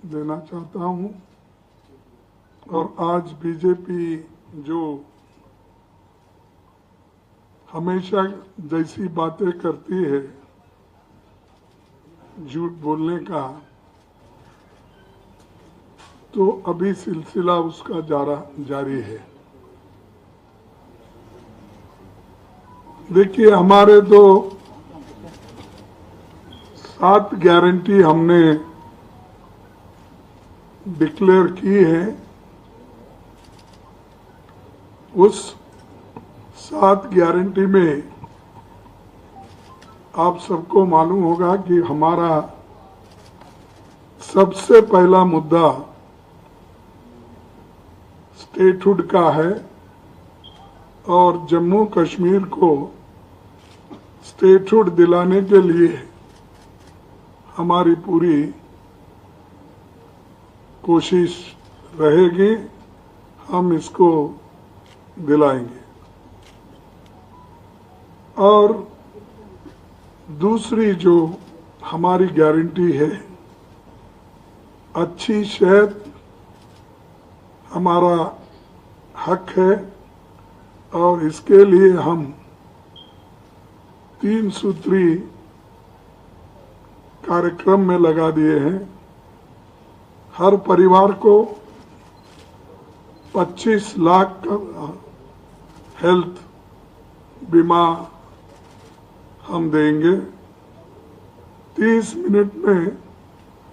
देना चाहता हूं। और आज बीजेपी जो हमेशा जैसी बातें करती है झूठ बोलने का, तो अभी सिलसिला उसका जारी है। देखिए, हमारे तो 7 गारंटी हमने डिक्लेयर की है। उस 7 गारंटी में आप सबको मालूम होगा कि हमारा सबसे पहला मुद्दा स्टेटहुड का है और जम्मू कश्मीर को स्टेटहुड दिलाने के लिए हमारी पूरी कोशिश रहेगी, हम इसको दिलाएंगे। और दूसरी जो हमारी गारंटी है, अच्छी सेहत हमारा हक है और इसके लिए हम 3 सूत्री कार्यक्रम में लगा दिए हैं। हर परिवार को 25 लाख का हेल्थ बीमा हम देंगे। 30 मिनट में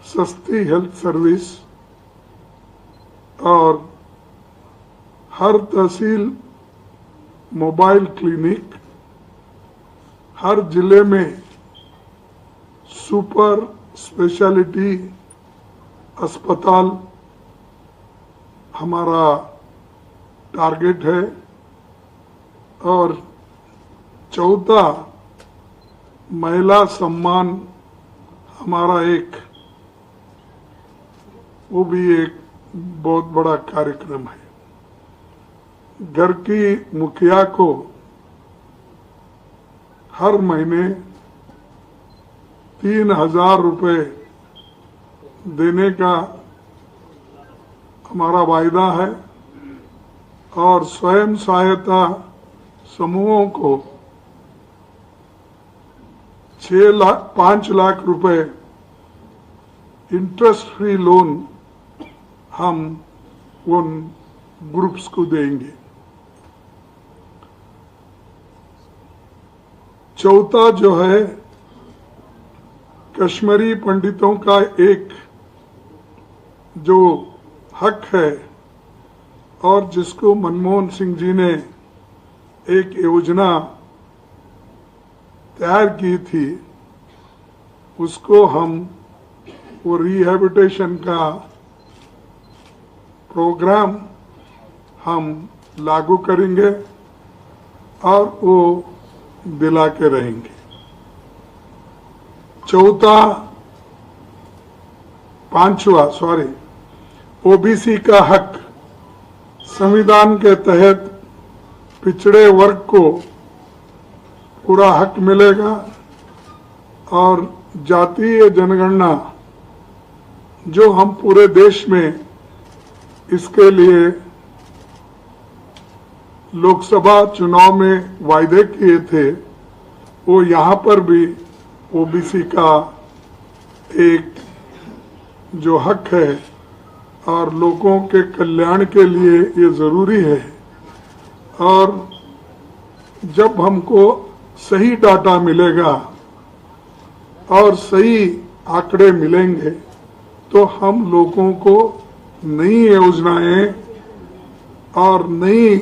सस्ती हेल्थ सर्विस और हर तहसील मोबाइल क्लिनिक, हर जिले में सुपर स्पेशलिटी अस्पताल हमारा टारगेट है। और चौथा, महिला सम्मान हमारा वो भी एक बहुत बड़ा कार्यक्रम है। घर की मुखिया को हर महीने 3,000 रुपए देने का हमारा वायदा है और स्वयं सहायता समूहों को 5 लाख रुपए इंटरेस्ट फ्री लोन हम उन ग्रुप्स को देंगे। चौथा जो है, कश्मीरी पंडितों का एक जो हक है और जिसको मनमोहन सिंह जी ने एक योजना तैयार की थी, उसको हम वो रिहैबिलिटेशन का प्रोग्राम हम लागू करेंगे और वो दिला के रहेंगे। पांचवा ओबीसी का हक, संविधान के तहत पिछड़े वर्ग को पूरा हक मिलेगा और जातीय जनगणना जो हम पूरे देश में इसके लिए लोकसभा चुनाव में वायदे किए थे, वो यहाँ पर भी ओबीसी का एक जो हक है और लोगों के कल्याण के लिए ये जरूरी है। और जब हमको सही डाटा मिलेगा और सही आंकड़े मिलेंगे तो हम लोगों को नई योजनाएं और नई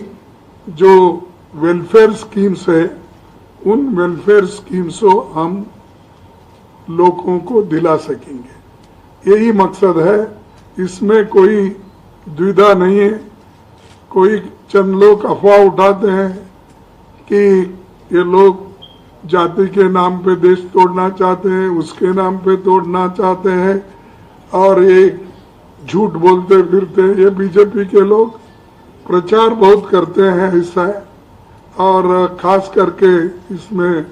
जो वेलफेयर स्कीम्स है, उन वेलफेयर स्कीम्स को हम लोगों को दिला सकेंगे। यही मकसद है, इसमें कोई द्विधा नहीं है। कोई चंद लोग अफवाह उठाते हैं कि ये लोग जाति के नाम पे देश तोड़ना चाहते हैं, उसके नाम पे तोड़ना चाहते हैं और ये झूठ बोलते फिरते। ये बीजेपी के लोग प्रचार बहुत करते हैं ऐसा, और खास करके इसमें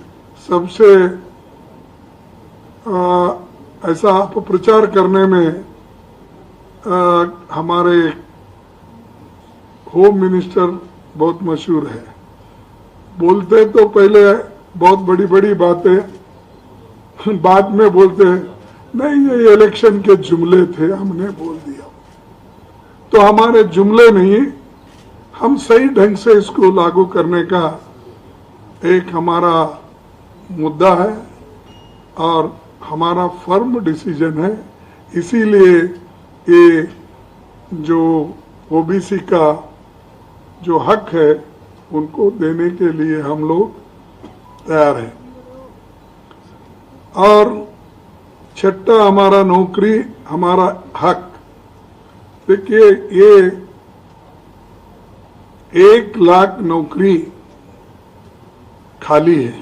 सबसे ऐसा अपप्रचार करने में हमारे होम मिनिस्टर बहुत मशहूर है, बोलते तो पहले बहुत बड़ी बड़ी बातें, बाद में बोलते हैं नहीं ये इलेक्शन के जुमले थे, हमने बोल दिया। तो हमारे जुमले नहीं, हम सही ढंग से इसको लागू करने का एक हमारा मुद्दा है और हमारा फर्म डिसीजन है। इसीलिए ये जो ओबीसी का जो हक है उनको देने के लिए हम लोग तैयार हैं। और छठा हमारा नौकरी हमारा हक। देखिए ये 1 लाख नौकरी खाली है,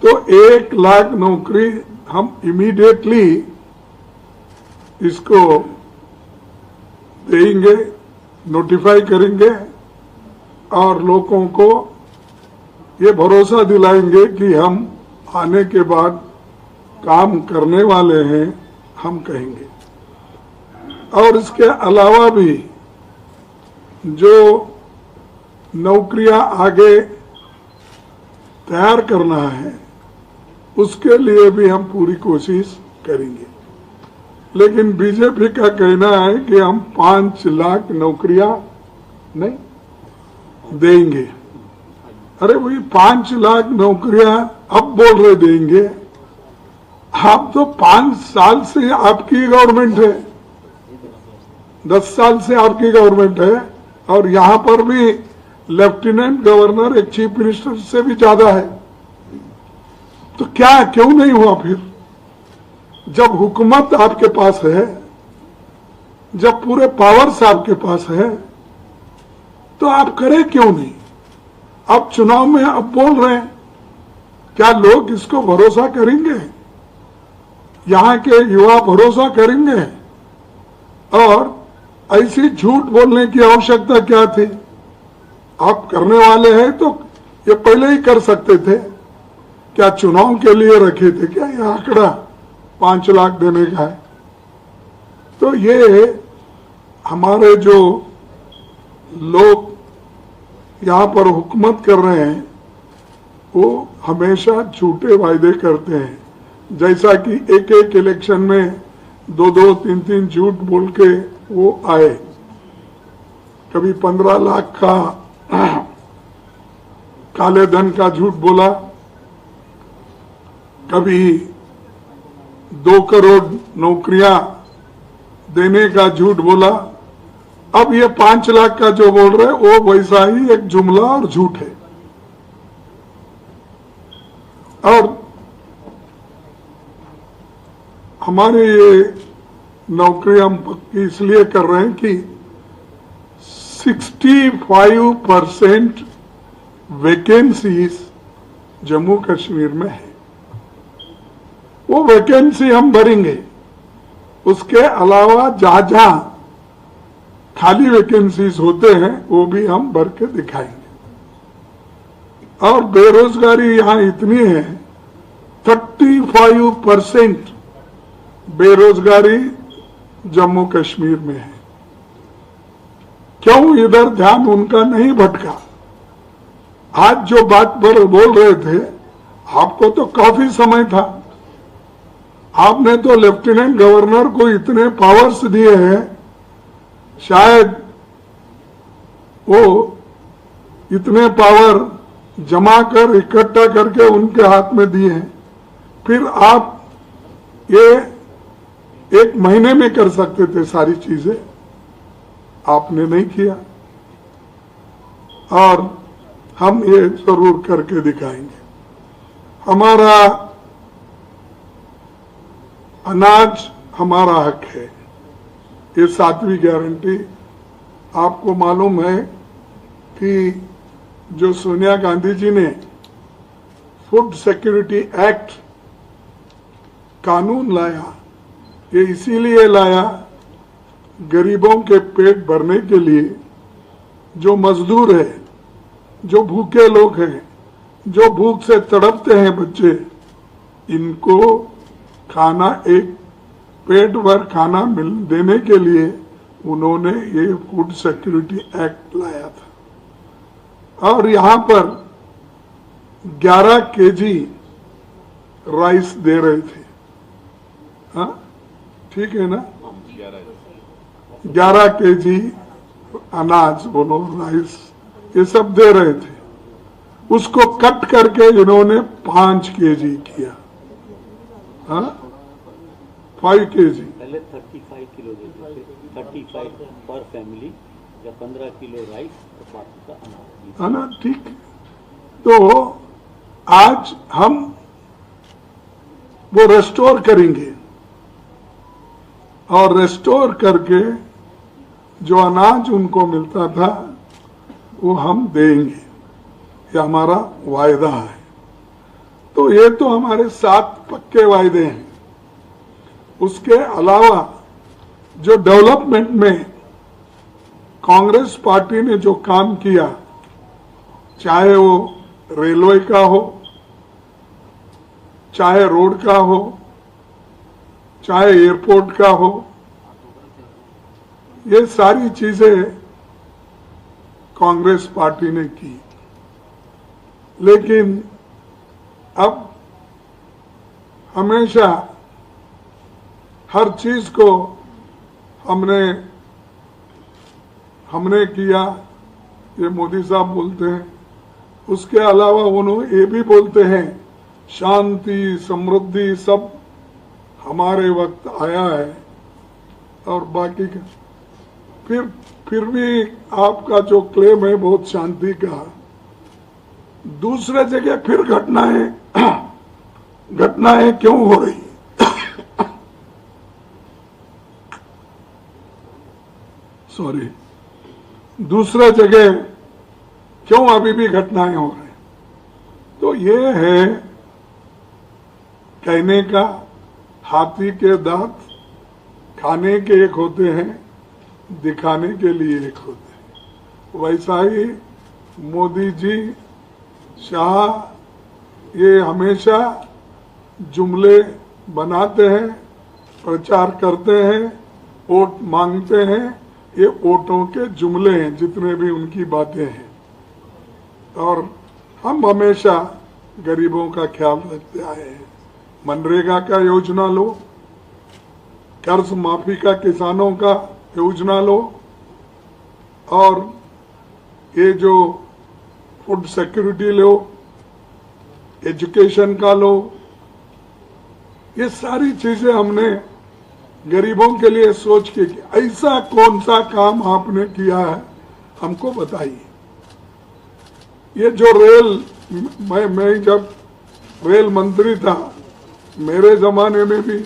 तो 1 लाख नौकरी हम इमीडिएटली इसको देंगे, नोटिफाई करेंगे और लोगों को ये भरोसा दिलाएंगे कि हम आने के बाद काम करने वाले हैं, हम कहेंगे। और इसके अलावा भी जो नौकरियां आगे तैयार करना है उसके लिए भी हम पूरी कोशिश करेंगे। लेकिन बीजेपी का कहना है कि हम 5 लाख नौकरियां नहीं देंगे। अरे वही 5 लाख नौकरियां अब बोल रहे देंगे, आप तो 5 साल से आपकी गवर्नमेंट है, 10 साल से आपकी गवर्नमेंट है और यहाँ पर भी लेफ्टिनेंट गवर्नर एक चीफ मिनिस्टर से भी ज्यादा है। तो क्या क्यों नहीं हुआ फिर? जब हुकूमत आपके पास है, जब पूरे पावर्स आपके पास है, तो आप करें क्यों नहीं? आप चुनाव में अब बोल रहे हैं, क्या लोग इसको भरोसा करेंगे? यहाँ के युवा भरोसा करेंगे? और ऐसी झूठ बोलने की आवश्यकता क्या थी? आप करने वाले हैं तो ये पहले ही कर सकते थे। क्या चुनाव के लिए रखे थे क्या ये आंकड़ा 5 लाख देने का है? तो ये हमारे जो लोग यहाँ पर हुकूमत कर रहे हैं वो हमेशा झूठे वायदे करते हैं। जैसा कि एक एक इलेक्शन में 2-2, 3-3 झूठ बोल के वो आए। कभी 15 लाख का काले धन का झूठ बोला, कभी 2 करोड़ नौकरियां देने का झूठ बोला। अब ये 5 लाख का जो बोल रहे वो वैसा ही एक जुमला और झूठ है। और हमारे ये नौकरी हम पक्की इसलिए कर रहे हैं कि 65% वैकेंसीज जम्मू कश्मीर में है। वो वैकेंसी हम भरेंगे, उसके अलावा जहां जहां खाली वैकेंसीज होते हैं वो भी हम भर के दिखाएंगे। और बेरोजगारी यहाँ इतनी है, 35% बेरोजगारी जम्मू कश्मीर में है। क्यों इधर ध्यान उनका नहीं भटका? आज जो बात पर बोल रहे थे, आपको तो काफी समय था। आपने तो लेफ्टिनेंट गवर्नर को इतने पावर्स दिए हैं, शायद वो इतने पावर जमा कर इकट्ठा करके उनके हाथ में दिए हैं। फिर आप ये 1 महीने में कर सकते थे सारी चीजें, आपने नहीं किया। और हम ये जरूर करके दिखाएंगे। हमारा अनाज हमारा हक है, ये 7वीं गारंटी। आपको मालूम है कि जो सोनिया गांधी जी ने फूड सिक्योरिटी एक्ट कानून लाया, ये इसीलिए लाया गरीबों के पेट भरने के लिए। जो मजदूर है, जो भूखे लोग हैं, जो भूख से तड़पते हैं बच्चे, इनको खाना एक पेट भर खाना देने के लिए उन्होंने ये फूड सिक्योरिटी एक्ट लाया था। और यहाँ पर 11 केजी राइस दे रहे थे। हाँ ठीक है ना, 11 केजी अनाज, बोलो राइस, ये सब दे रहे थे। उसको कट करके इन्होंने 5 केजी किया। हाँ 5 केजी, पहले 35 किलो देते थे, 35 पर फैमिली, या 15 किलो राइस और बाकी का अनाज, है ना। ठीक, तो आज हम वो रेस्टोर करेंगे और रेस्टोर करके जो अनाज उनको मिलता था वो हम देंगे, ये हमारा वायदा है। तो ये तो हमारे 7 पक्के वायदे हैं। उसके अलावा जो डेवलपमेंट में कांग्रेस पार्टी ने जो काम किया, चाहे वो रेलवे का हो, चाहे रोड का हो, चाहे एयरपोर्ट का हो, ये सारी चीजें कांग्रेस पार्टी ने की। लेकिन अब हमेशा हर चीज को हमने किया, ये मोदी साहब बोलते हैं। उसके अलावा उन्होंने ये भी बोलते हैं शांति समृद्धि सब हमारे वक्त आया है, और बाकी का फिर भी आपका जो क्लेम है बहुत शांति का, दूसरे जगह फिर घटनाएं क्यों हो रही? सॉरी, दूसरे जगह क्यों अभी भी घटनाएं हो रही? तो ये है कहने का, हाथी के दांत खाने के एक होते हैं, दिखाने के लिए एक होते हैं। वैसा ही मोदी जी, शाह, ये हमेशा जुमले बनाते हैं, प्रचार करते हैं, वोट मांगते हैं। ये वोटों के जुमले हैं जितने भी उनकी बातें हैं। और हम हमेशा गरीबों का ख्याल रखते आए हैं। मनरेगा का योजना लो, कर्ज माफी का किसानों का योजना लो, और ये जो फूड सिक्योरिटी लो, एजुकेशन का लो, ये सारी चीजें हमने गरीबों के लिए सोच के किया। ऐसा कौन सा काम आपने किया है हमको बताइए। ये जो रेल, मैं जब रेल मंत्री था, मेरे जमाने में भी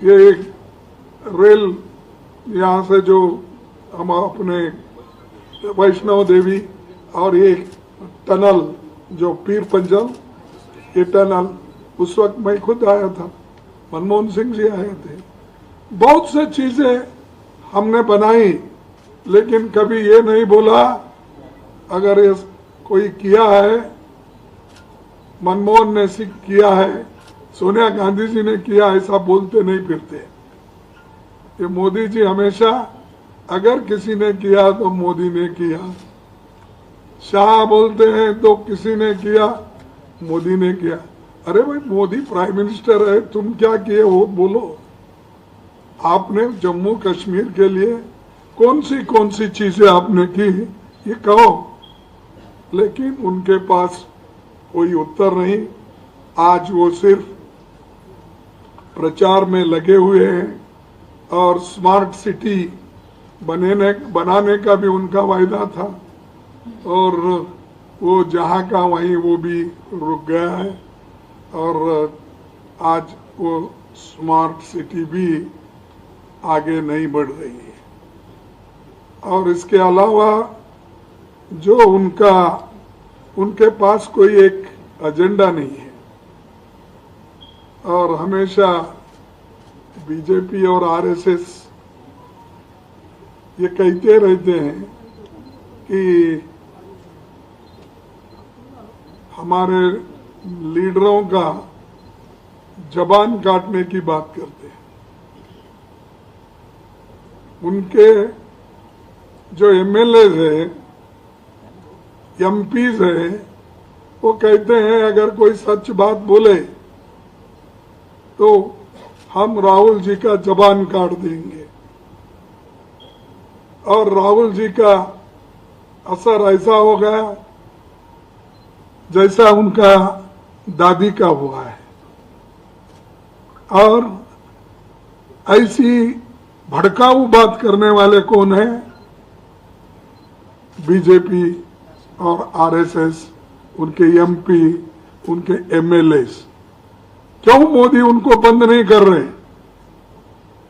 ये एक रेल यहाँ से जो हम अपने वैष्णव देवी, और ये टनल जो पीर पंजल, ये टनल उस वक्त मैं खुद आया था, मनमोहन सिंह जी आए थे। बहुत से चीजें हमने बनाई, लेकिन कभी ये नहीं बोला अगर ये कोई किया है, मनमोहन ने किया है, सोनिया गांधी जी ने किया, ऐसा बोलते नहीं फिरते। ये मोदी जी हमेशा अगर किसी ने किया तो मोदी ने किया, शाह बोलते हैं तो किसी ने किया, मोदी ने किया। अरे भाई, मोदी प्राइम मिनिस्टर है, तुम क्या किए वो बोलो। आपने जम्मू कश्मीर के लिए कौन सी चीजें आपने की, ये कहो। लेकिन उनके पास कोई उत्तर नहीं। आज वो सिर्फ प्रचार में लगे हुए हैं, और स्मार्ट सिटी बनाने का भी उनका वायदा था, और वो जहाँ का वहीं वो भी रुक गया है। और आज वो स्मार्ट सिटी भी आगे नहीं बढ़ रही है। और इसके अलावा जो उनके पास कोई एक एजेंडा नहीं है, और हमेशा बीजेपी और आरएसएस ये कहते रहते हैं कि हमारे लीडरों का जबान काटने की बात करते हैं। उनके जो एमएलए है, एमपीज है, वो कहते हैं अगर कोई सच बात बोले तो हम राहुल जी का जबान काट देंगे। और राहुल जी का असर ऐसा हो गया जैसा उनका दादी का हुआ है। और ऐसी भड़काऊ बात करने वाले कौन है? बीजेपी और आरएसएस, उनके एमपी, उनके एमएलए। क्यों मोदी उनको बंद नहीं कर रहे?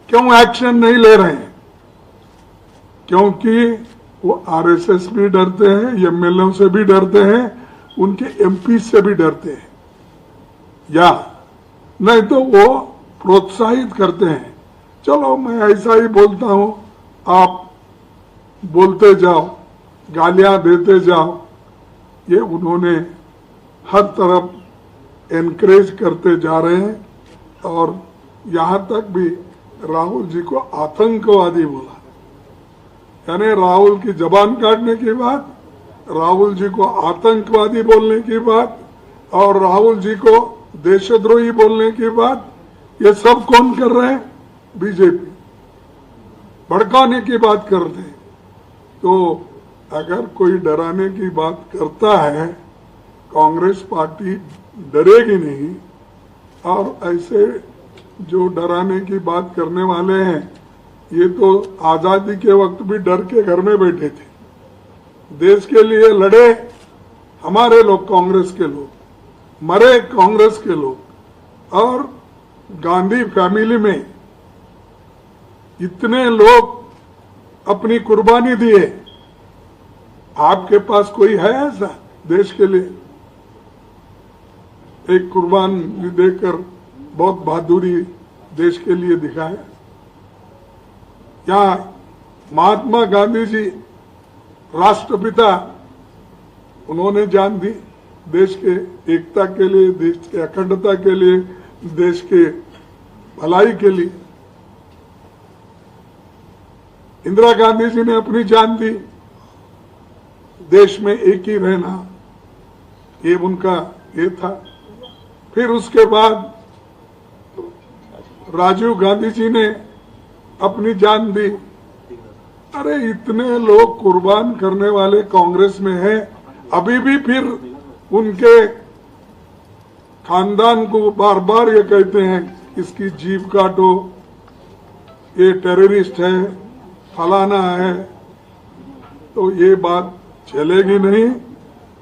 क्यों एक्शन नहीं ले रहे? क्योंकि वो आरएसएस भी डरते हैं, एमएलए से भी डरते हैं, उनके एमपी से भी डरते हैं, या नहीं तो वो प्रोत्साहित करते हैं, चलो मैं ऐसा ही बोलता हूं, आप बोलते जाओ, गालियां देते जाओ। ये उन्होंने हर तरफ एनकरेज करते जा रहे हैं। और यहां तक भी राहुल जी को आतंकवादी बोला, यानी राहुल की जबान काटने की बात, राहुल जी को आतंकवादी बोलने की बात और राहुल जी को देशद्रोही बोलने की बात, ये सब कौन कर रहे हैं? बीजेपी। भड़काने की बात करते हैं। तो अगर कोई डराने की बात करता है, कांग्रेस पार्टी डरेगी नहीं। और ऐसे जो डराने की बात करने वाले हैं, ये तो आजादी के वक्त भी डर के घर में बैठे थे। देश के लिए लड़े हमारे लोग, कांग्रेस के लोग, मरे कांग्रेस के लोग। और गांधी फैमिली में इतने लोग अपनी कुर्बानी दिए, आपके पास कोई है ऐसा देश के लिए? एक कुर्बान देकर बहुत बहादुरी देश के लिए दिखाया। यहाँ महात्मा गांधी जी राष्ट्रपिता, उन्होंने जान दी देश के एकता के लिए, देश के अखंडता के लिए, देश के भलाई के लिए। इंदिरा गांधी जी ने अपनी जान दी देश में एक ही रहना, ये उनका ये था। फिर उसके बाद राजीव गांधी जी ने अपनी जान दी। अरे इतने लोग कुर्बान करने वाले कांग्रेस में हैं, अभी भी फिर उनके खानदान को बार बार ये कहते हैं इसकी जीभ काटो, ये टेररिस्ट है, फलाना है। तो ये बात चलेगी नहीं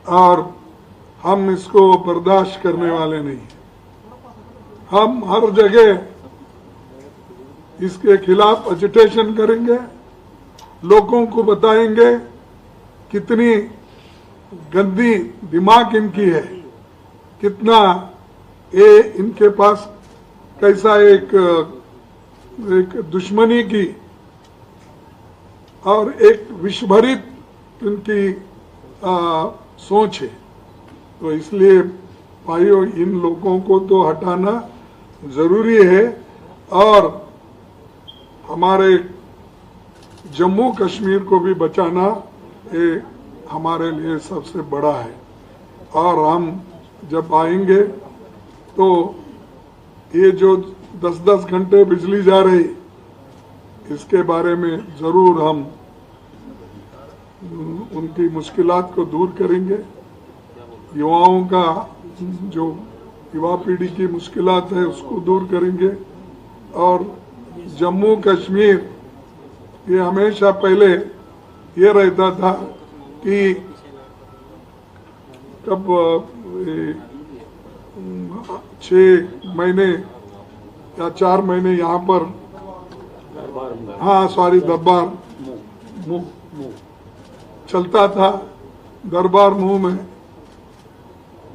और हम इसको बर्दाश्त करने वाले नहीं। हम हर जगह इसके खिलाफ एजिटेशन करेंगे, लोगों को बताएंगे कितनी गंदी दिमाग इनकी है, कितना ये इनके पास कैसा एक दुश्मनी की और एक विषभरित इनकी सोच है। तो इसलिए भाइयों, इन लोगों को तो हटाना जरूरी है। और हमारे जम्मू कश्मीर को भी बचाना ये हमारे लिए सबसे बड़ा है। और हम जब आएंगे तो ये जो 10-10 घंटे बिजली जा रही, इसके बारे में जरूर हम उनकी मुश्किलात को दूर करेंगे। युवाओं का जो युवा पीढ़ी की मुश्किलात है उसको दूर करेंगे। और जम्मू कश्मीर, ये हमेशा पहले ये रहता था कि कब 6 महीने या 4 महीने यहाँ पर, हाँ सॉरी, दरबार मुंह चलता था। दरबार मुंह में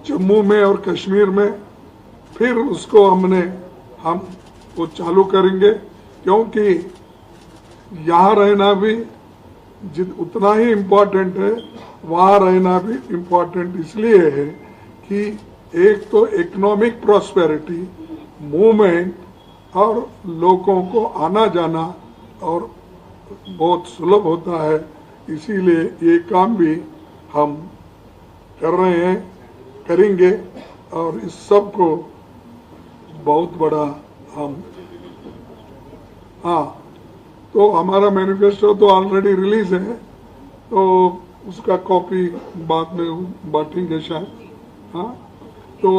जम्मू में और कश्मीर में, फिर उसको हम वो चालू करेंगे। क्योंकि यहाँ रहना भी उतना ही इम्पोर्टेंट है, वहाँ रहना भी इम्पोर्टेंट इसलिए है कि एक तो इकोनॉमिक प्रॉस्पेरिटी, मूवमेंट और लोगों को आना जाना और बहुत सुलभ होता है, इसीलिए ये काम भी हम कर रहे हैं, करेंगे और इस सब को बहुत बड़ा हम तो हमारा मैनिफेस्टो तो ऑलरेडी रिलीज है, तो उसका कॉपी बाद में बांटेंगे शायद। तो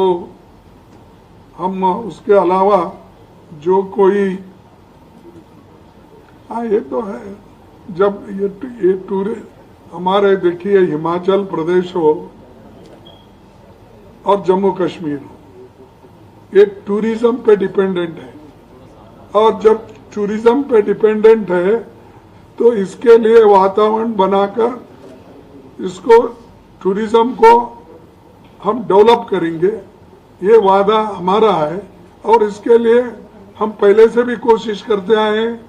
हम उसके अलावा जो कोई ये तो है, जब ये टूर हमारे देखिए हिमाचल प्रदेश हो और जम्मू कश्मीर हो, ये टूरिज्म पे डिपेंडेंट है और जब टूरिज्म पे डिपेंडेंट है तो इसके लिए वातावरण बनाकर इसको टूरिज्म को हम डेवलप करेंगे, ये वादा हमारा है और इसके लिए हम पहले से भी कोशिश करते आए हैं,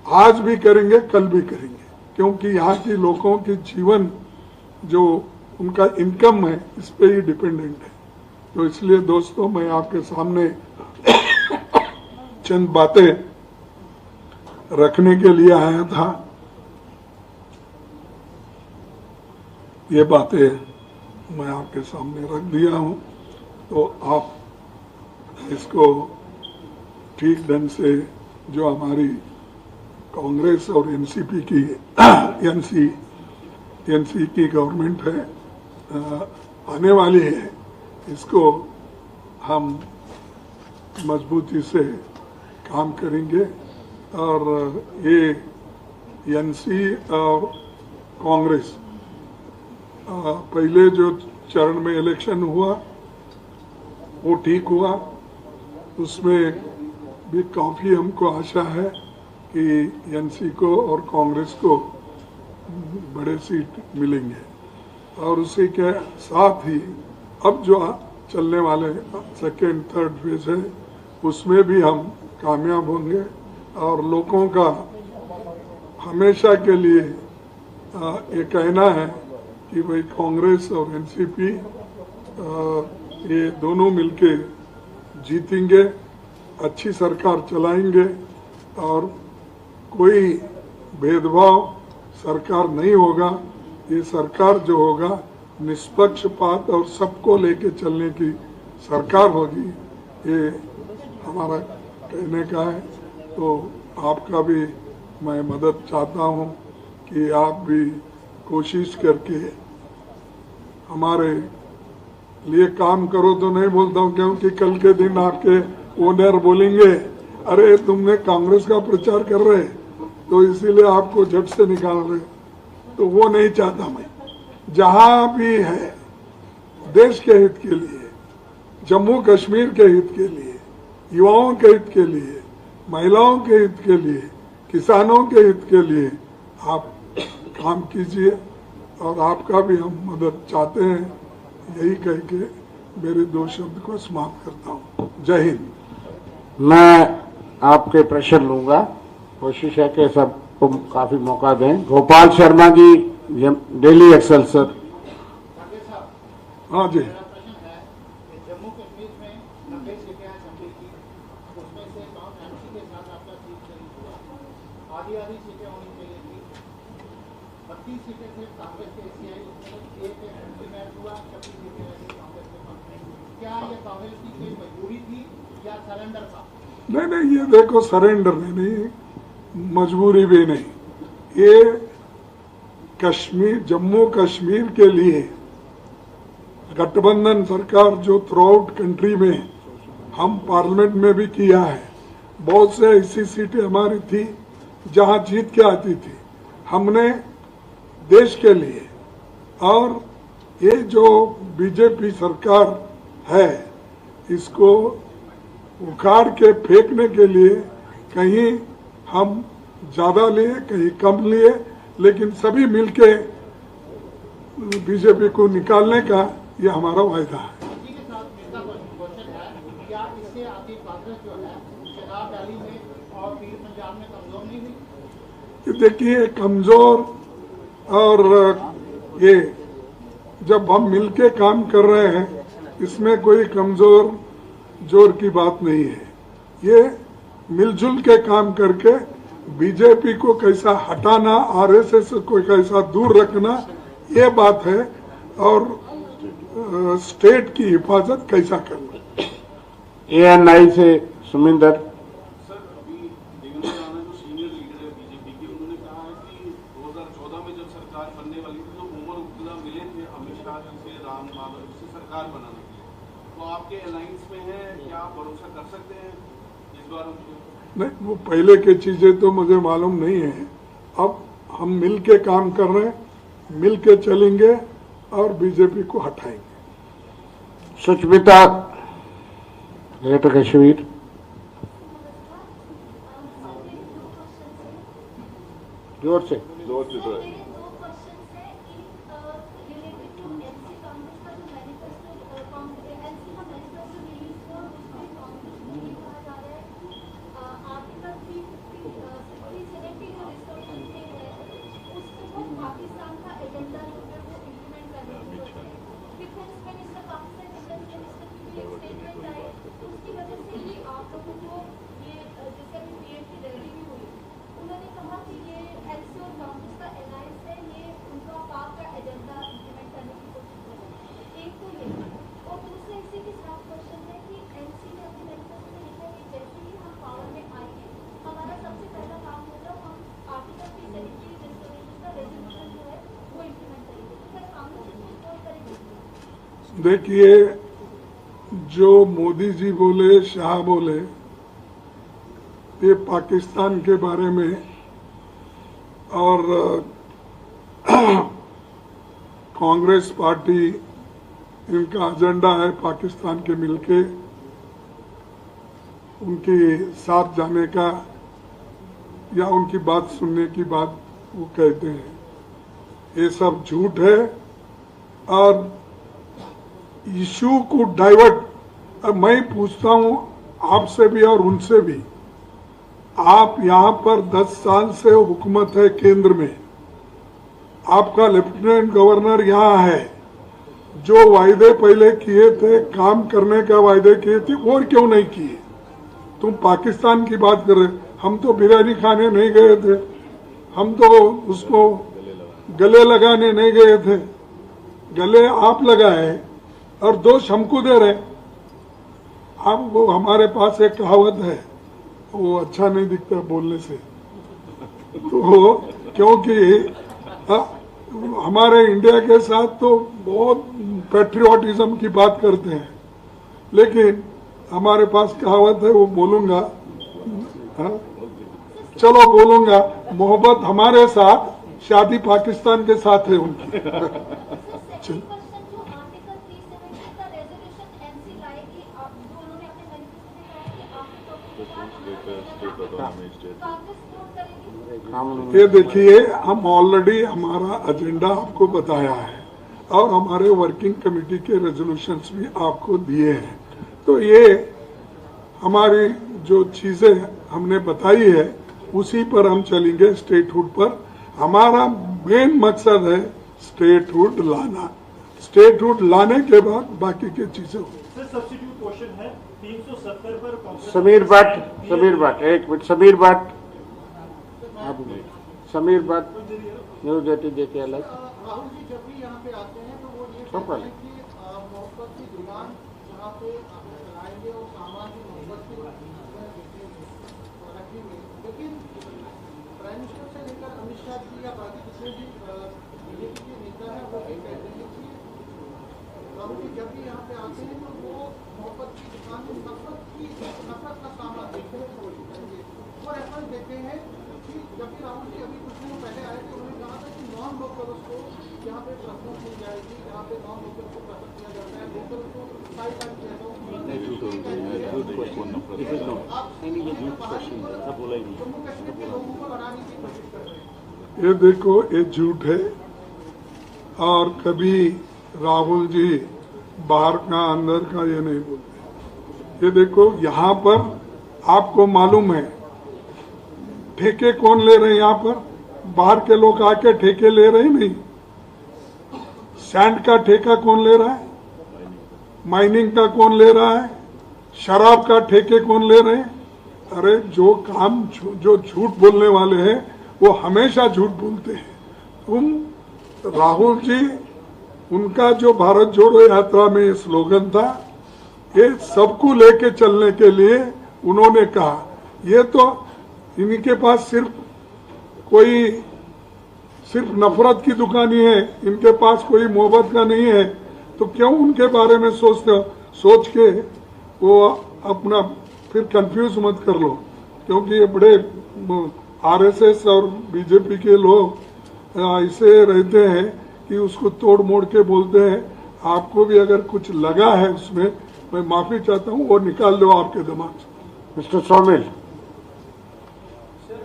आज भी करेंगे, कल भी करेंगे, क्योंकि यहाँ के लोगों की जीवन जो उनका इनकम है इस पे ही डिपेंडेंट है। तो इसलिए दोस्तों मैं आपके सामने चंद बातें रखने के लिए आया था। ये बातें मैं आपके सामने रख दिया हूं, तो आप इसको ठीक ढंग से जो हमारी कांग्रेस और एनसीपी की एनसी की गवर्नमेंट है आने वाली है, इसको हम मजबूती से काम करेंगे और ये एनसी और कांग्रेस पहले जो चरण में इलेक्शन हुआ वो ठीक हुआ, उसमें भी काफ़ी हमको आशा है कि एनसी को और कांग्रेस को बड़े सीट मिलेंगे और उसी के साथ ही अब जो चलने वाले सेकेंड थर्ड फेज है उसमें भी हम कामयाब होंगे और लोगों का हमेशा के लिए ये कहना है कि भाई कांग्रेस और एनसीपी ये दोनों मिलके जीतेंगे, अच्छी सरकार चलाएंगे और कोई भेदभाव सरकार नहीं होगा। ये सरकार जो होगा निष्पक्षपात और सबको लेके चलने की सरकार होगी, ये हमारा कहने का है। तो आपका भी मैं मदद चाहता हूँ कि आप भी कोशिश करके हमारे लिए काम करो। तो नहीं बोलता हूँ क्योंकि कल के दिन आपके ओनर बोलेंगे अरे तुमने कांग्रेस का प्रचार कर रहे तो इसीलिए आपको झट से निकाल रहे, तो वो नहीं चाहता मैं। जहाँ भी है देश के हित के लिए, जम्मू कश्मीर के हित के लिए, युवाओं के हित के लिए, महिलाओं के हित के लिए, किसानों के हित के लिए आप काम कीजिए और आपका भी हम मदद चाहते हैं। यही कह के मेरे दो शब्द को समाप्त करता हूँ। जय हिंद। मैं आपके प्रश्न लूंगा, कोशिश है कि सबको काफी मौका दें। Gopal Sharma ji, daily Excelsior. हाँ जी। जम्मू कश्मीर में 90 सीटें हैं असेंबली की, उसमें से एमसी के साथ आपका सीट नहीं हुआ, आधी सीटें होनी चाहिए थी। 32 सीटें सिर्फ कांग्रेस के एसीआई, उसमें एक एमसी मैच हुआ, 26 सीटें रही कांग्रेस के पास। क्या ये कांग्रेस की कोई मजबूरी थी या सरेंडर था? नहीं, ये देखो सरेंडर नहीं, मजबूरी भी नहीं। ये कश्मीर, जम्मू कश्मीर के लिए गठबंधन सरकार जो थ्रू आउट कंट्री में हम पार्लियामेंट में भी किया है, बहुत से ऐसी सीटें हमारी थी जहां जीत के आती थी। हमने देश के लिए, और ये जो बीजेपी सरकार है इसको उखाड़ के फेंकने के लिए कहीं हम ज्यादा लिए, कहीं कम लिए, लेकिन सभी मिलके बीजेपी को निकालने का ये हमारा वायदा है। इसी के साथ मेरा क्वेश्चन है, क्या इससे आपकी कांग्रेस जो है शराब डाली में और पीर पंजाब में कमजोर नहीं हुई? ये देखिए कमजोर, और ये जब हम मिलके काम कर रहे हैं इसमें कोई कमजोर जोर की बात नहीं है। ये मिलजुल के काम करके बीजेपी को कैसा हटाना, आरएसएस को कैसा दूर रखना, ये बात है, और स्टेट की हिफाजत कैसा करना। ANI से सुमिंदर। सर, अभी देवेंद्र राणा जो सीनियर लीडर है बीजेपी के, उन्होंने कहा है कि 2014 में जब सरकार बनने वाली थी तो उमर अब्दुल्ला मिले थे अमित शाह जी से, राम माधव से सरकार बनाने के लिए, तो आपके अलायंस में है, क्या आप भरोसा कर सकते हैं इस बार उनको? नहीं, वो पहले की चीजें तो मुझे मालूम नहीं है। अब हम मिल के काम कर रहे हैं, मिल के चलेंगे और बीजेपी को हटाएंगे। सुष्मिता ग्रेटर कश्मीर। जोर से। देखिए, जो मोदी जी बोले, शाह बोले, ये पाकिस्तान के बारे में और कांग्रेस पार्टी, इनका एजेंडा है पाकिस्तान के मिलके उनके साथ जाने का या उनकी बात सुनने की बात वो कहते हैं। ये सब झूठ है और इशू को डाइवर्ट। अब मैं पूछता हूं आपसे भी और उनसे भी, आप यहां पर 10 साल से हुकूमत है केंद्र में, आपका लेफ्टिनेंट गवर्नर यहां है, जो वायदे पहले किए थे, काम करने का वायदे किए थे, और क्यों नहीं किए? तुम पाकिस्तान की बात कर रहे, हम तो बिरयानी खाने नहीं गए थे, हम तो उसको गले लगाने नहीं गए थे, गले आप लगाए और दोष हमको दे रहे। अब वो हमारे पास एक कहावत है, वो अच्छा नहीं दिखता बोलने से, तो क्योंकि हमारे इंडिया के साथ तो बहुत पैट्रियोटिज्म की बात करते हैं, लेकिन हमारे पास कहावत है, वो बोलूंगा, चलो बोलूंगा, मोहब्बत हमारे साथ, शादी पाकिस्तान के साथ है उनकी। चलो। ये देखिए, हम ऑलरेडी हमारा एजेंडा आपको बताया है और हमारे वर्किंग कमेटी के रेजोल्यूशंस भी आपको दिए हैं। तो ये हमारी जो चीजें हमने बताई है उसी पर हम चलेंगे, स्टेटहुड पर। हमारा मेन मकसद है स्टेटहुड लाना, स्टेटहुड लाने के बाद बाकी की चीजें होंगी। सब्स्टिट्यूट क्वेश्चन है 370 पर समीर भट्ट, एक मिनट, समीर भट्ट, समीर भट्ट, न्यूज 18 देखे अलग। राहुल जी जब भी यहाँ पे आते हैं तो वो ये कहते हैं कि मोहब्बत की दुकान जहाँ पे आप चलाएंगे और सामान की मोहब्बत की रखी हुई, लेकिन प्राइम मिनिस्टर से लेकर अमित शाह जी या बाकी जितने भी बीजेपी के नेता हैं वो ये कहते हैं कि राहुल जी जब भी यहाँ पे आते हैं तो वो मोहब्बत की दुकान में नफरत का सामान देखते हैं। और ऐसा देखे हैं कि जब भी राहुल जी अभी कुछ दिनों पहले आए थे, उन्होंने कहा था कि नॉन लोकल्स को यहाँ पे प्रेफरेंस दी जाएगी, यहाँ पे नॉन लोकल को प्रेफर किया जाता है, लोकल को साइड किया जाता है। जम्मू कश्मीर के लोगों को लड़ाने की कोशिश कर रहे हैं। ये देखो, ये झूठ है और कभी राहुल जी बाहर का अंदर का ये नहीं बोलते। ये देखो, यहाँ पर आपको मालूम है ठेके कौन ले रहे हैं? यहाँ पर बाहर के लोग आके ठेके ले रहे हैं नहीं। सैंड का ठेका कौन ले रहा है? माइनिंग का कौन ले रहा है? शराब का ठेके कौन ले रहे हैं? अरे जो काम जो झूठ बोलने वाले हैं वो हमेशा झूठ बोलते हैं। तुम राहुल जी, उनका जो भारत जोड़ो यात्रा में स्लोगन था, ये सबको लेके चलने के लिए उन्होंने कहा। ये तो इनके पास सिर्फ नफरत की दुकानी है, इनके पास कोई मोहब्बत का नहीं है। तो क्यों उनके बारे में सोच के वो अपना फिर कंफ्यूज मत कर लो, क्योंकि ये बड़े आरएसएस और बीजेपी के लोग ऐसे रहते हैं कि उसको तोड़ मोड़ के बोलते हैं। आपको भी अगर कुछ लगा है उसमें, मैं माफी चाहता हूँ, वो निकाल दो आपके दिमाग से। मिस्टर सोमिल, सर,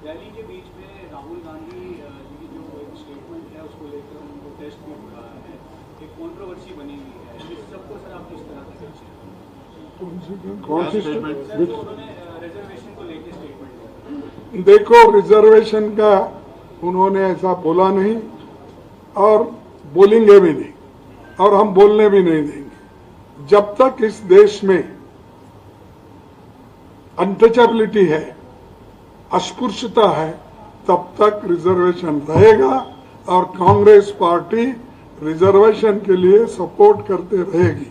रैली के बीच में राहुल गांधी जी की जो एक स्टेटमेंट है उसको लेकर उनको टेस्ट भी हो रहा है, एक कंट्रोवर्सी बनी हुई है। इस सबको सर आप किस तरह से देखते हैं? कौन सी सर, स्टेटमेंट? जो उन्होंने रिजर्वेशन को लेकर स्टेटमेंट दिया। देखो, रिजर्वेशन का उन्होंने ऐसा बोला नहीं और बोलेंगे भी नहीं, और हम बोलने भी नहीं देंगे। जब तक इस देश में अनटचेबिलिटी है, अस्पृश्यता है, तब तक रिजर्वेशन रहेगा और कांग्रेस पार्टी रिजर्वेशन के लिए सपोर्ट करते रहेगी,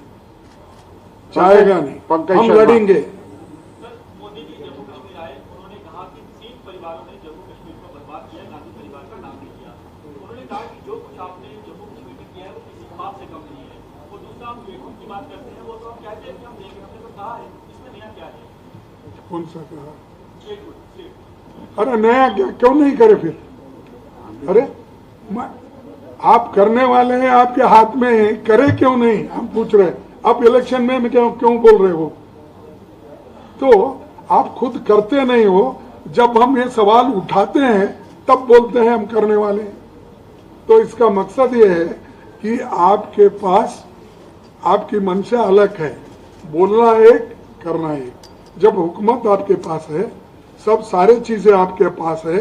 चाहेगा नहीं। पंकज हम शर्मा। लड़ेंगे। सर, मोदी जी जम्मू कश्मीर आए, उन्होंने कहा कि 3 परिवारों ने जम्मू कश्मीर को बर्बाद किया, गांधी परिवार का नाम नहीं किया। उन्होंने कहा कि जो कुछ आपने जम्मू कश्मीर में किया है वो किसी बात से कम नहीं है। और दूसरा, हम विवेकों की बात करते हैं, वो तो हम कहते हैं कि हम देखें, हमने तो कहा है, इसमें नया क्या है? कौन सा कहा? स्टेट। अरे नया क्या, क्यों नहीं करे फिर? अरे आप करने वाले हैं, आपके हाथ में है, करे क्यों नहीं, हम पूछ रहे हैं। आप इलेक्शन में क्यों बोल रहे हो? तो आप खुद करते नहीं हो। जब हम ये सवाल उठाते हैं तब बोलते हैं हम करने वाले हैं। तो इसका मकसद ये है कि आपके पास आपकी मंशा अलग है, बोलना एक, करना एक। जब हुकूमत आपके पास है, सब सारी चीजें आपके पास है,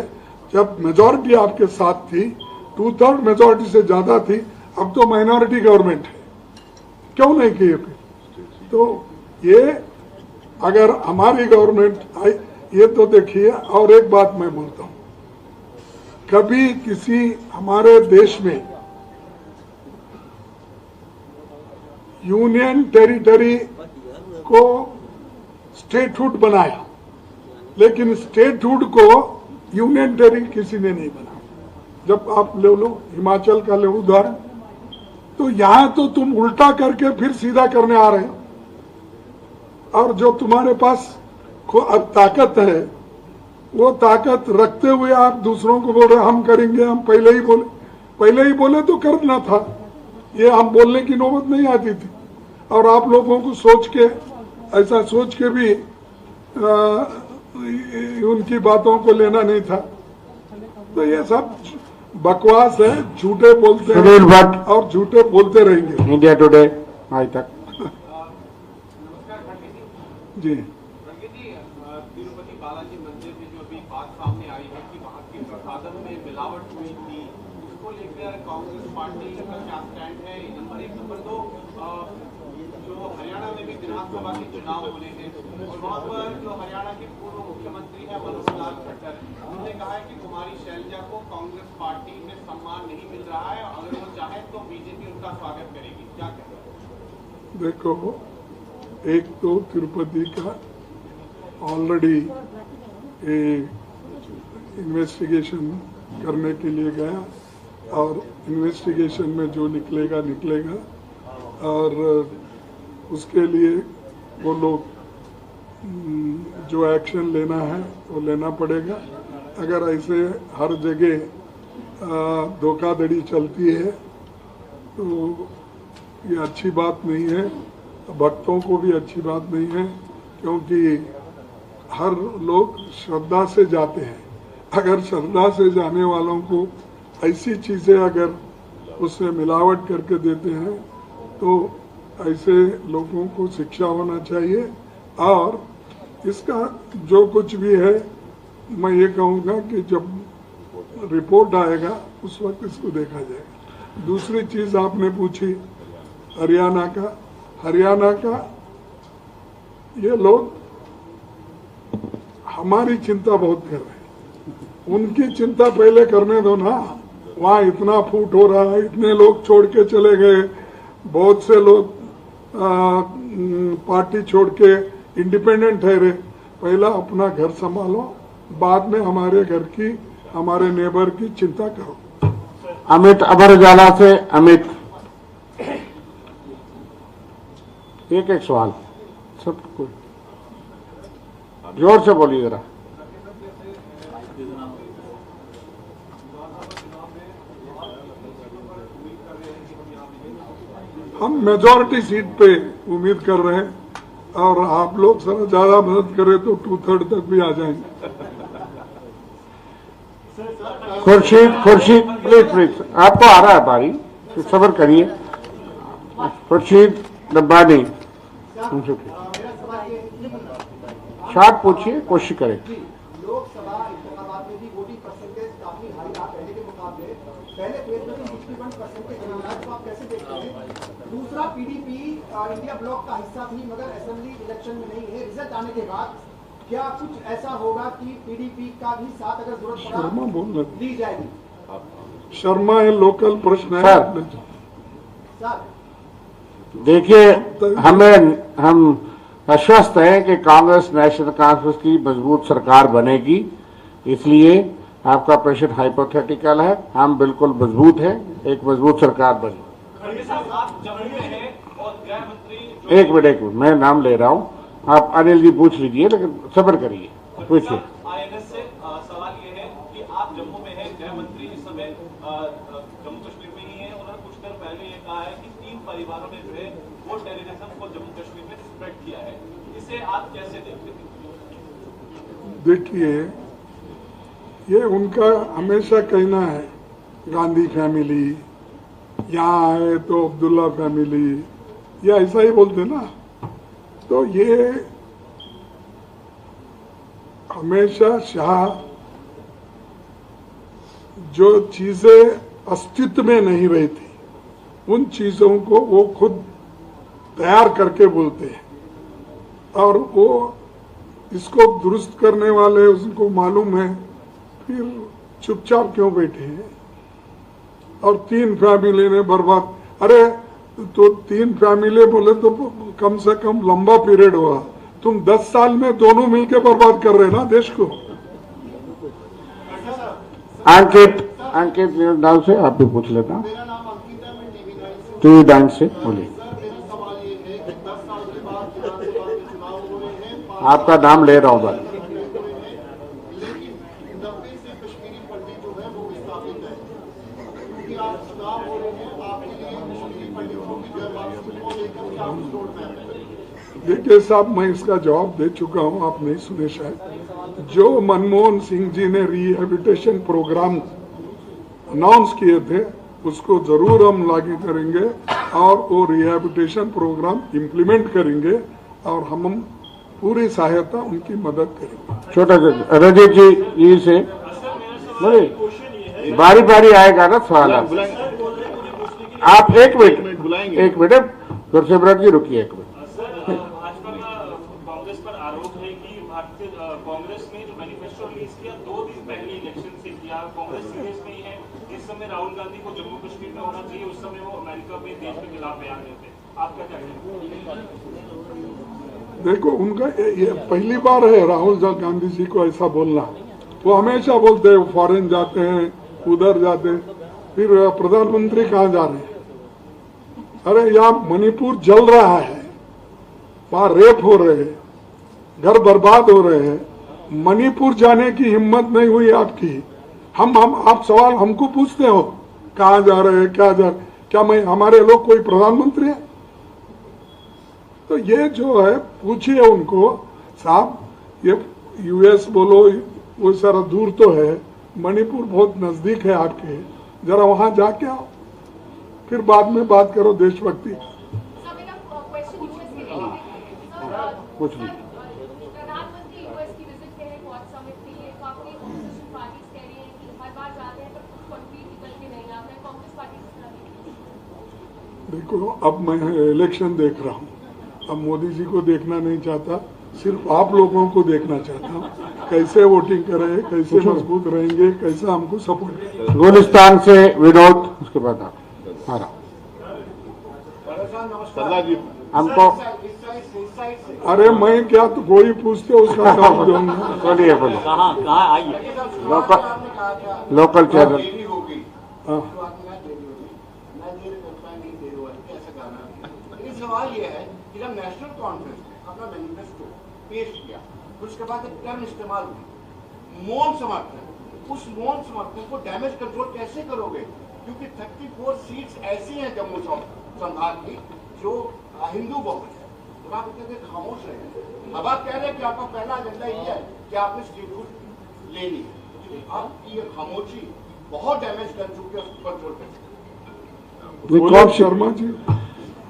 जब मेजॉरिटी आपके साथ थी, 2/3 मेजॉरिटी से ज्यादा थी, अब तो माइनॉरिटी गवर्नमेंट है, क्यों नहीं किए फिर? तो ये अगर हमारी गवर्नमेंट आई, ये तो देखिए। और एक बात मैं बोलता हूं, कभी किसी हमारे देश में यूनियन टेरिटरी को स्टेटहुड बनाया, लेकिन स्टेटहुड को यूनियन टेरिटरी किसी ने नहीं बनाया। जब आप ले लो हिमाचल का ले उदाहरण, तो यहां तो तुम उल्टा करके फिर सीधा करने आ रहे हो। और जो तुम्हारे पास अब ताकत है, वो ताकत रखते हुए आप दूसरों को बोल रहे हम करेंगे, हम पहले ही बोले तो करना था। ये हम बोलने की नौबत नहीं आती थी। और आप लोगों को ऐसा सोच के भी उनकी बातों को लेना नहीं था। तो ये सब बकवास है, झूठे बोलते सुनील हैं भट्ट, और झूठे बोलते रहेंगे। इंडिया टुडे आज तक। नमस्कार खड़गे जी। जी, खड़गे जी, तिरुपति बालाजी मंदिर में जो अभी बात सामने आई है कि वहाँ के प्रसादन में मिलावट हुई थी, उसको लेकर कांग्रेस पार्टी का क्या स्टैंड है? नंबर 1। नंबर 2, जो हरियाणा में भी विधानसभा के चुनाव होने हैं और वहाँ पर जो हरियाणा के पूर्व मुख्यमंत्री है मनोहर लाल खट्टर, उन्होंने कहा है कि कुमारी शैलजा को कांग्रेस पार्टी में सम्मान नहीं मिल रहा है, अगर वो चाहे तो बीजेपी उनका स्वागत करेगी। क्या कहते हैं? देखो, एक तो तिरुपति का ऑलरेडी इन्वेस्टिगेशन करने के लिए गया, और इन्वेस्टिगेशन में जो निकलेगा निकलेगा, और उसके लिए वो लोग जो एक्शन लेना है वो लेना पड़ेगा। अगर ऐसे हर जगह धोखाधड़ी चलती है तो ये अच्छी बात नहीं है, भक्तों को भी अच्छी बात नहीं है, क्योंकि हर लोग श्रद्धा से जाते हैं। अगर श्रद्धा से जाने वालों को ऐसी चीज़ें अगर उससे मिलावट करके देते हैं तो ऐसे लोगों को शिक्षा होना चाहिए। और इसका जो कुछ भी है, मैं ये कहूँगा कि जब रिपोर्ट आएगा उस वक्त इसको देखा जाएगा। दूसरी चीज़ आपने पूछी हरियाणा का ये लोग हमारी चिंता बहुत कर रहे हैं, उनकी चिंता पहले करने दो ना। वहाँ इतना फूट हो रहा है, इतने लोग छोड़ के चले गए, बहुत से लोग पार्टी छोड़ के इंडिपेंडेंट ठहरे। पहला अपना घर संभालो, बाद में हमारे घर की, हमारे नेबर की चिंता करो। अमित अमर उजाला से अमित, एक सवाल सब कोई जोर से बोलिए जरा। हम मेजॉरिटी सीट पे उम्मीद कर रहे हैं, और आप लोग जरा ज्यादा मदद करें तो 2/3 तक भी आ जाएंगे। खुर्शीद प्लीज आपको आ रहा है बारी, सब्र करिए। खुर्शीद डब्बानी, शॉर्ट पूछिए, कोशिश करें। लोकसभा इंतखाबात में भी वोटिंग परसेंटेज काफी हाई रहा पहले के मुकाबले। पहले फेज में 61% रहा, तो आप कैसे देखते हैं? दूसरा, पीडीपी इंडिया ब्लॉक का हिस्सा थी मगर असेंबली इलेक्शन में नहीं है। रिजल्ट आने के बाद क्या कुछ ऐसा होगा कि पीडीपी का भी साथ अगर जरूरत शर्मा पड़ा बोल रहे, ली जाएगी? शर्मा है, लोकल प्रश्न है। सर देखिए, हम आश्वस्त हैं कि कांग्रेस नेशनल कॉन्फ्रेंस की मजबूत सरकार बनेगी, इसलिए आपका प्रश्न हाइपोथेटिकल है। हम बिल्कुल मजबूत हैं, एक मजबूत सरकार बनी। खड़गे साहब, आप जम्मू में हैं और गृह मंत्री एक मिनट मैं नाम ले रहा हूँ, आप अनिल जी पूछ लीजिए, लेकिन सब्र करिए, पूछिए। आईएनएस से सवाल ये है कि आप जम्मू में हैं, गृह मंत्री इस समय जम्मू कश्मीर में ही हैं। उन्होंने कुछ देर पहले ये कहा है कि 3 परिवारों ने जो है वो टेररिज्म को जम्मू कश्मीर में स्प्रेड किया है। इसे आप कैसे देखते हैं? देखिए, ये उनका हमेशा कहना है, गांधी फैमिली, यहाँ आए तो अब्दुल्ला फैमिली, या ऐसा ही बोलते ना। तो ये हमेशा शाह जो चीजें अस्तित्व में नहीं रही थी, उन चीजों को वो खुद तैयार करके बोलते हैं, और वो इसको दुरुस्त करने वाले उसको मालूम है, फिर चुपचाप क्यों बैठे हैं। और 3 फैमिली ने बर्बाद, अरे तो 3 फैमिली बोले तो कम से कम लंबा पीरियड हुआ। तुम 10 साल में दोनों मिलकर बर्बाद कर रहे ना देश को। अंकित नाम से आप भी पूछ लेना। मेरा नाम अंकित है, मैं टीवी 9 से बोलिए। सर मेरा सवाल ये है कि 10 साल के बाद विधानसभा के चुनाव हुए हैं, आपका नाम ले रहा हूँ बस। लेकिन 90 से कश्मीरी पंडित जो है वो विस्थापित है, क्योंकि आप चुनाव हो रहे हैं, आपके लिए कश्मीरी पंडितों की घर वापसी को लेकर क्या कुछ रोड मैप है? देखिए साहब, मैं इसका जवाब दे चुका हूं, आप नहीं सुने शायद। जो मनमोहन सिंह जी ने रिहेबिलिटेशन प्रोग्राम अनाउंस किए थे, उसको जरूर हम लागू करेंगे, और वो रिहेबिलिटेशन प्रोग्राम इम्प्लीमेंट करेंगे, और हम पूरी सहायता उनकी मदद करेंगे। छोटा रजत जी से बोलिए, बारी बारी आएगा ना सवाल। आप एक मिनट गुरसिमरत जी रुकिए एक मिनट। भाजपा का कांग्रेस पर आरोप है कि भारतीय कांग्रेस ने जो मैनिफेस्टो रिलीज किया 2 दिन पहले इलेक्शन से किया, कांग्रेस सीरियस नहीं है। इस समय राहुल गांधी को जम्मू कश्मीर में होना चाहिए, उस समय वो अमेरिका में देश के खिलाफ बयान देते। आप क्या कहते हैं? देखो, उनका ये पहली बार है राहुल गांधी जी को ऐसा बोलना। वो हमेशा बोलते हैं फॉरेन जाते हैं, उधर जाते हैं, फिर प्रधानमंत्री कहाँ जा रहे हैं? अरे यहाँ मणिपुर जल रहा है, वहाँ रेप हो रहे हैं, घर बर्बाद हो रहे हैं, मणिपुर जाने की हिम्मत नहीं हुई आपकी। हम आप सवाल हमको पूछते हो कहाँ जा रहे हैं, क्या जा रहे, क्या मैं हमारे लोग कोई प्रधानमंत्री है? तो ये जो है पूछिए उनको, साहब ये यूएस बोलो वो सारा दूर तो है, मणिपुर बहुत नजदीक है आपके, जरा वहां जाके आओ, फिर बाद में बात करो देशभक्ति। पूछ लीजिए। प्रधानमंत्री यूएस की विजिट पे है, क्वाड समिट के लिए, काफी ऑपोजिशन पार्टीज कह रही हैं कि हर बार जाते हैं पर कुछ कंक्रीट निकल के नहीं आता है। कांग्रेस पार्टी किस तरह देखती है? देखो, अब मैं इलेक्शन देख रहा हूँ, अब मोदी जी को देखना नहीं चाहता, सिर्फ आप लोगों को देखना चाहता हूँ। कैसे वोटिंग करें, कैसे मजबूत रहेंगे, कैसा हमको सपोर्ट करें। गुलिस्तान से विनोद, उसके बाद आप। हाँ, हमको अरे मैं क्या तो कोई पूछते उसका जवाब दूंगा। बोलिए बोलो। कहाँ आइए। Local channel. देरी हो गई हाँ। तो आपने कहा देरी हो गई, मैं देर करता नहीं, देर हुआ है, ऐसा गाना। लेकिन सवाल ये है कि जब नेशनल कॉन्फ्रेंस ने अपना मैनिफेस्टो पेश किया, फिर उसके बाद एक टर्म इस्तेमाल हुई मौन समर्थन, उस मौन समर्थन को डैमेज कंट्रोल कैसे करोगे? क्योंकि 34 सीट्स ऐसी हैं जम्मू संभाग की जो हिंदू बहुल है, तो आप इतने देर खामोश रहे। अब आप कह रहे हैं कि आपका पहला एजेंडा ये है कि आपने स्टेटहुड लेनी है, आपकी ये खामोशी बहुत डैमेज कर चुकी है, उसको कंट्रोल कर विक्रम शर्मा जी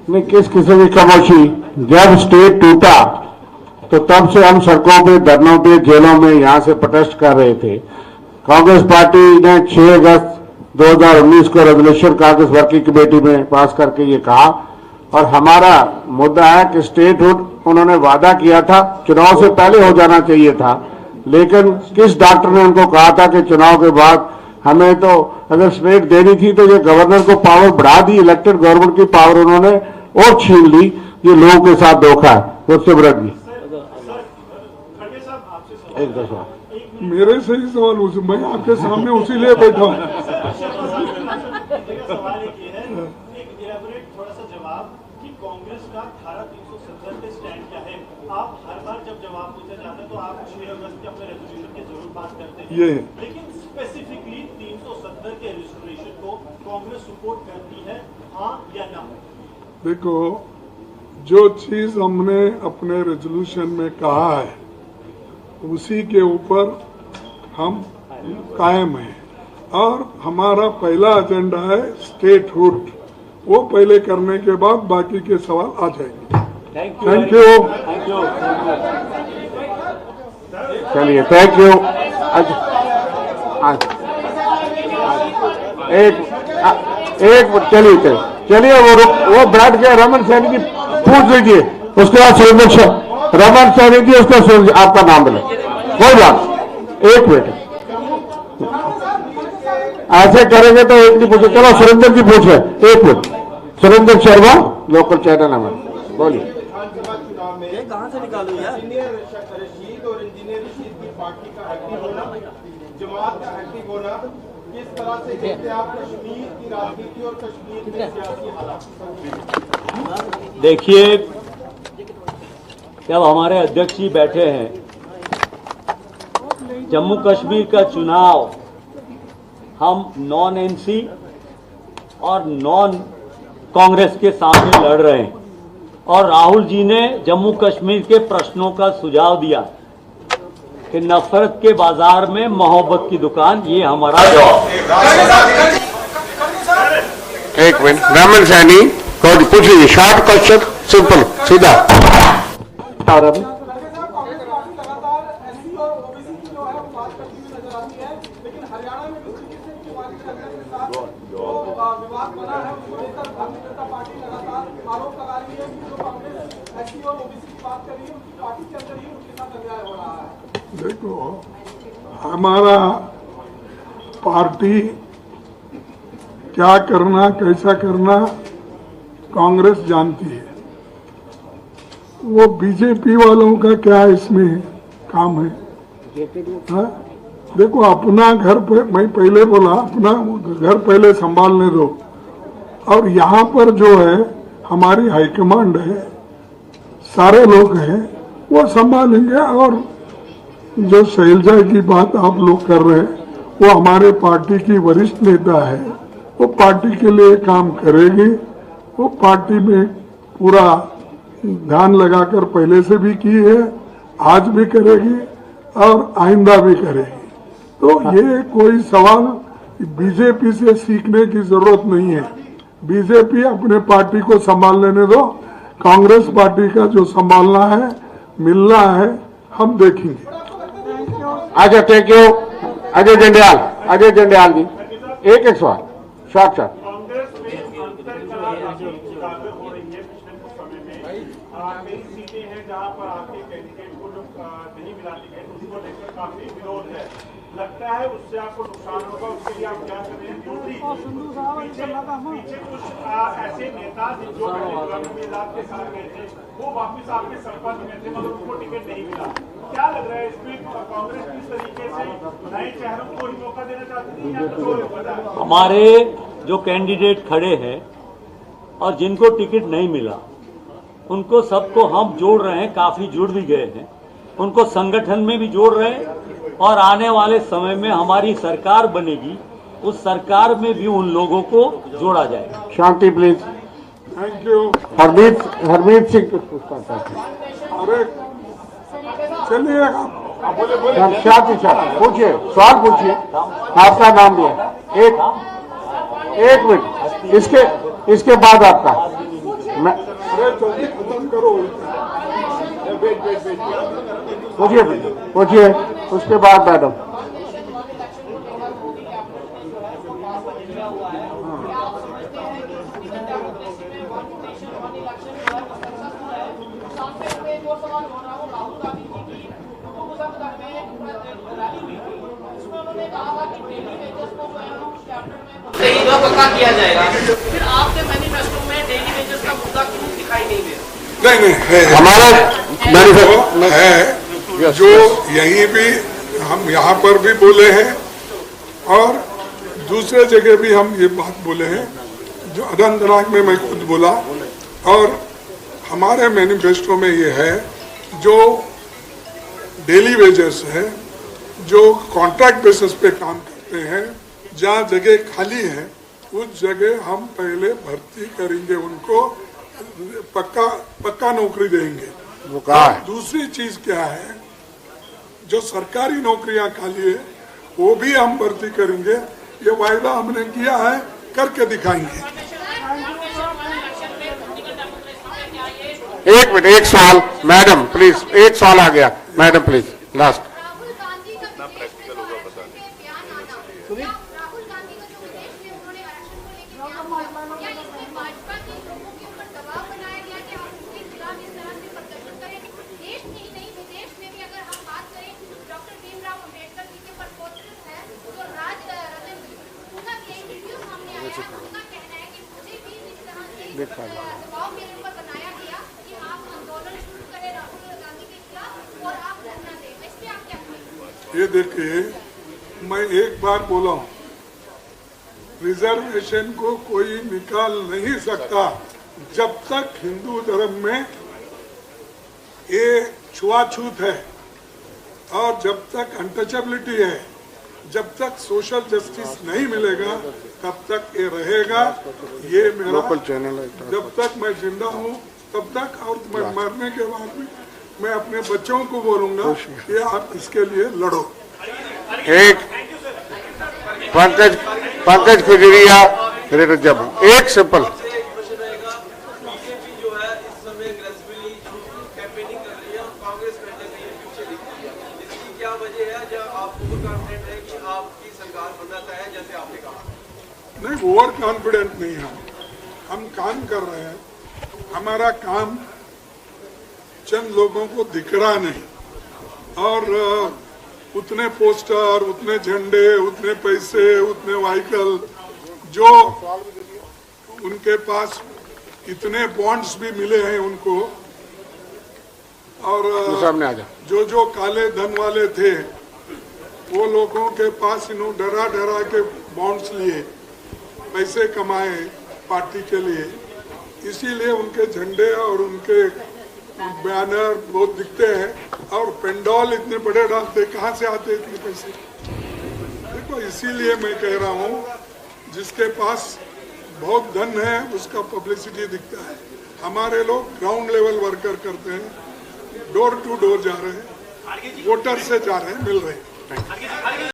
नहीं, किस किस्म की खामोशी? जब स्टेट टूटा तो तब से हम सड़कों पे, धरनों पे, जेलों में यहाँ से प्रोटेस्ट कर रहे थे। कांग्रेस पार्टी ने 6 अगस्त 2019 को रेजोल्यूशन कांग्रेस वर्किंग कमेटी में पास करके ये कहा, और हमारा मुद्दा है कि स्टेटहुड उन्होंने वादा किया था, चुनाव से पहले हो जाना चाहिए था, लेकिन किस डॉक्टर ने उनको कहा था कि चुनाव के बाद हमें तो अगर स्टेट देनी थी तो ये गवर्नर को पावर बढ़ा दी, इलेक्टेड गवर्नमेंट की पावर उन्होंने और छीन ली। ये लोगों के साथ धोखा है। उससे ब्रत जी एक दफा मेरे से ही सवाल उस, मैं आपके सामने उसी लिए बैठा हूँ। सवाल एक ये है, एक इलैबोरेट थोड़ा सा जवाब कि कांग्रेस का धारा 370 पे स्टैंड क्या है? आप हर बार जब जवाब पूछा जाता है तो आप 6 अगस्त के अपने रेजोल्यूशन की जरूर बात करते हैं, ये लेकिन स्पेसिफिकली 370 के रेजोल्यूशन को कांग्रेस सपोर्ट करती है, हाँ या ना? देखो, जो चीज हमने अपने रेजोल्यूशन में कहा है उसी के ऊपर हम कायम हैं, और हमारा पहला एजेंडा है स्टेटहुड। वो पहले करने के बाद बाकी के सवाल आ जाएंगे। Thank you. चलिए, थैंक यू। एक चलिए वो बैठ के रमन सैनी जी पूछ लीजिए, उसके बाद सुरेंद्र रमन सैनी जी, उसको आपका नाम बोले, कोई बात। एक मिनट ऐसे करेंगे तो एक नहीं पूछे। चलो सुरेंद्र जी पूछ रहे, एक minute. Surendra Sharma, local channel हमारे, बोलिए। विधानसभा चुनाव में कहां से निकालू यार? इंजीनियर रशीद और इंजीनियर रशीद की पार्टी का एक्टिव होना, जमात का एक्टिव होना, किस तरह से देखते हैं आप कश्मीर की राजनीति और कश्मीर के सियासी हालात? देखिए, जब हमारे अध्यक्ष जी बैठे हैं, जम्मू कश्मीर का चुनाव हम नॉन एनसी और नॉन कांग्रेस के सामने लड़ रहे हैं, और राहुल जी ने जम्मू कश्मीर के प्रश्नों का सुझाव दिया कि नफरत के बाजार में मोहब्बत की दुकान, ये हमारा जवाब। एक मिनट, रमन सैनी पूछ लीजिए, शॉर्ट क्वेश्चन, सिंपल, सीधा। देखो, हमारा पार्टी क्या करना, कैसा करना कांग्रेस जानती है। वो बीजेपी वालों का क्या इसमें काम है? हाँ? देखो, अपना घर पे, मैं पहले बोला, अपना घर पहले संभालने दो, और यहाँ पर जो है हमारी हाईकमांड है, सारे लोग हैं, वो संभालेंगे। और जो शैलजा की बात आप लोग कर रहे हैं, वो हमारे पार्टी की वरिष्ठ नेता है, वो पार्टी के लिए काम करेगी। वो पार्टी में पूरा ध्यान लगाकर पहले से भी की है, आज भी करेगी और आइंदा भी करेगी। तो ये कोई सवाल बीजेपी से सीखने की जरूरत नहीं है। बीजेपी अपने पार्टी को संभाल लेने दो, कांग्रेस पार्टी का जो संभालना है, मिलना है, हम देखेंगे। अच्छा, थैंक यू। अजय जंडियाल जी, एक सवाल, शॉर्ट। कांग्रेस में अंतर्राज्यीय चुनावें हो रही है पिछले कुछ समय में, कई सीटें हैं जहां पर आपके कैंडिडेट को नहीं मिला टिकट, उसको लेकर काफी रहा है उससे आपको नुकसान होगा, उसके लिए आप क्या कर रहे हैं? दूसरी पीछे कुछ ऐसे नेता जो आपके साथ गए थे वो वापिस आपके संपर्क में थे मगर उनको टिकट नहीं मिला। क्या लग रहा है इसमें कांग्रेस किस तरीके से नए चेहरों को मौका देना चाहती थी या कुछ और पता है? हमारे जो कैंडिडेट खड़े हैं और जिनको टिकट नहीं मिला उनको सबको हम जोड़ रहे हैं, काफी जुड़ भी गए हैं, उनको संगठन में भी जोड़ रहे हैं और आने वाले समय में हमारी सरकार बनेगी, उस सरकार में भी उन लोगों को जोड़ा जाएगा। शांति please. Thank you. Harmeet Singh अरे चलिए आप शांति पूछिए, सवाल पूछिए, आपका नाम लिया। एक मिनट, इसके बाद आपका। अरे जल्दी खत्म करो। पूछिए, उसके बाद मैडम। शहीदों को क्या किया जाएगा? फिर आपके मैनिफेस्टो में डेली वेजेस का मुद्दा क्यों दिखाई नहीं दे रहा? नहीं है, हमारा मैनिफेस्टो है जो यहीं भी हम यहाँ पर भी बोले हैं और दूसरे जगह भी हम ये बात बोले हैं, जो अनंतनाग में मैं खुद बोला। और हमारे मैनिफेस्टो में ये है जो डेली वेजेस है, जो कॉन्ट्रैक्ट बेसिस पे काम करते हैं, जहाँ जगह खाली है उस जगह हम पहले भर्ती करेंगे, उनको पक्का नौकरी देंगे। वो कहा है। दूसरी चीज क्या है, जो सरकारी नौकरियां खाली है वो भी हम भर्ती करेंगे। ये वायदा हमने किया है, करके दिखाएंगे। एक मिनट, एक सवाल मैडम प्लीज, एक सवाल आ गया madam please, last. Rahul Gandhi का विदेश में जो आरक्षण पे बयान आना, राहुल गांधी का जो विदेश में उन्होंने आरक्षण को लेकर बयान दिया, क्या इसमें भाजपा के लोगों के ऊपर दबाव बनाया गया कि आप उसके खिलाफ इस तरह से प्रदर्शन करें? देश में ही नहीं विदेश में भी अगर हम बात करें, डॉक्टर भीमराव अम्बेडकर जी के प्रपोजल है तो राज रतन उनका इंटरव्यू सामने आया है, उनका कहना है कि मुझे भी इस तरह से दबाव मेरे ऊपर बनाया गया कि आप आंदोलन शुरू करें राहुल गांधी के खिलाफ और आप धरना दें। इस पे आप क्या कहेंगे? ये देखिए, मैं एक बार बोला हूँ, रिजर्वेशन को कोई निकाल नहीं सकता जब तक हिंदू धर्म में ये छुआछूत है और जब तक अनटचेबिलिटी है, जब तक सोशल जस्टिस नहीं मिलेगा तब तक ये रहेगा। ये मेरा जब तक मैं जिंदा हूँ तब तक, और मैं मरने के बाद भी मैं अपने बच्चों को बोलूंगा कि आप इसके लिए लड़ो। एक पंकज कुजरिया, जब एक सिंपल। बीजेपी जो है इस समय अग्रेसिवली कैंपेनिंग कर रही है और कांग्रेस कहीं ना कहीं पीछे दिख रही है। इसकी क्या वजह है? जब आप ओवर कॉन्फिडेंट है कि आपकी सरकार बनना है जैसे आपने कहा? नहीं, ओवर कॉन्फिडेंट नहीं, हम काम कर रहे हैं। हमारा काम चंद लोगों को दिख रहा नहीं और उतने पोस्टर, उतने झंडे, उतने पैसे, उतने व्हीकल, जो उनके पास इतने बॉन्ड्स भी मिले हैं उनको, और सामने आ जा। जो काले धन वाले थे वो लोगों के पास इन्होंने डरा डरा के बॉन्ड्स लिए, पैसे कमाए पार्टी के लिए, इसीलिए उनके झंडे और उनके बैनर बहुत दिखते हैं और पेंडॉल इतने बड़े डालते, कहाँ से आते इतने पैसे? देखो, इसीलिए मैं कह रहा हूँ जिसके पास बहुत धन है उसका पब्लिसिटी दिखता है। हमारे लोग ग्राउंड लेवल वर्कर करते हैं, डोर टू डोर जा रहे हैं, वोटर से जा रहे हैं, मिल रहे हैं।